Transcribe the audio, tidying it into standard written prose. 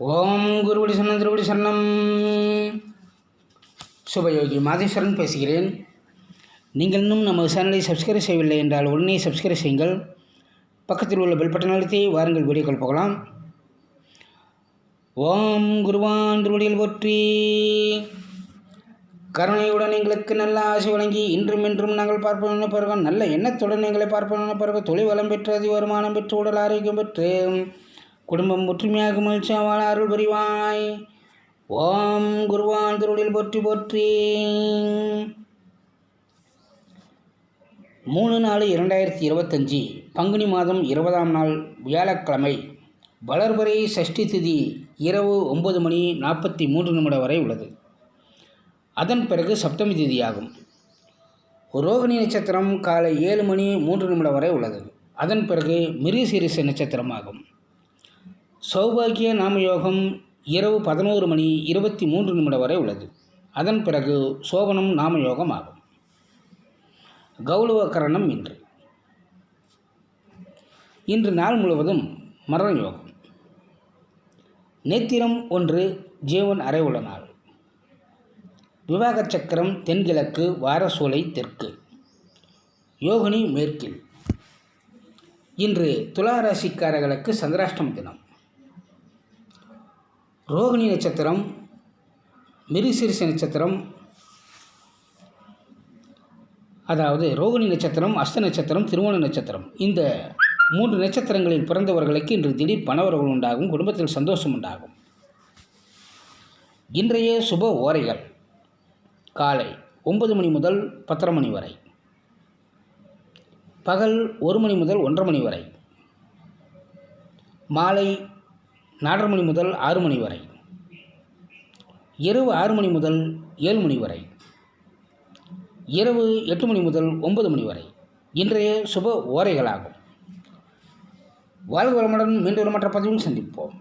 ஓம் குருவடி சரணம் திருவடி சரணம். சுபயோகி மாதேஸ்வரன் பேசுகிறேன். நீங்கள் இன்னும் நம்ம சேனலை சப்ஸ்கிரைப் செய்யவில்லை என்றால் உடனே சப்ஸ்கிரைப் செய்யுங்கள். பக்கத்தில் உள்ள பெல் பட்டன் அழுத்தி வாருங்கள் வீடியோக்கள் போகலாம். ஓம் குருவான் திருவடியில் போற்றி. கருணையுடன் எங்களுக்கு நல்ல ஆசை வழங்கி இன்றும் என்றும் நாங்கள் பார்ப்போம் பிறகு நல்ல எண்ணத்துடன் எங்களை பார்ப்போம் பிறகு தொழில் வளம் பெற்று அதி வருமானம் பெற்று உடல் ஆரோக்கியம் பெற்று குடும்பம் ஒற்றுமையாக மகிழ்ச்சியாக வாழ அருள் புரிவாய். ஓம் குருவான் திருவடியில் போற்றி போற்றி. 3/4/2025 பங்குனி மாதம் 20ஆம் நாள் வியாழக்கிழமை. வளர்பிறை சஷ்டி திதி இரவு 9:43 வரை உள்ளது. அதன் பிறகு சப்தமி திதியாகும். ரோகிணி நட்சத்திரம் காலை 7:03 வரை உள்ளது. அதன் பிறகு மிருகசீரிஷ நட்சத்திரமாகும். சௌபாகிய நாமயோகம் இரவு 11:23 வரை உள்ளது. அதன் பிறகு சோபனம் நாமயோகம் ஆகும். கௌளவ கரணம் இன்று நாள் முழுவதும் மரண யோகம். நேத்திரம் 1 ஜீவன் அறை உள்ள நாள். விவாக சக்கரம் தென்கிழக்கு, வாரசோலை தெற்கு, யோகினி மேற்கில். இன்று துளாராசிக்காரர்களுக்கு சந்திராஷ்டம தினம். ரோகிணி நட்சத்திரம், மிருகசீரிஷ நட்சத்திரம், அதாவது ரோகிணி நட்சத்திரம், அஸ்த நட்சத்திரம், திருவோண நட்சத்திரம், இந்த 3 நட்சத்திரங்களில் பிறந்தவர்களுக்கு இன்று திடீர் பணவரவுகள் உண்டாகும். குடும்பத்தில் சந்தோஷம் உண்டாகும். இன்றைய சுப ஓரைகள் காலை 9 மணி முதல் 10:30 மணி வரை, பகல் 1 மணி முதல் 1:30 மணி வரை, மாலை 4:30 மணி முதல் 6 மணி வரை, இரவு 6 மணி முதல் 7 மணி வரை, இரவு 8 மணி முதல் 9 மணி வரை இன்றைய சுப ஓரைகளாகும். வாழ்க வளமுடன். மீண்டும் மற்ற பதிவில் சந்திப்போம்.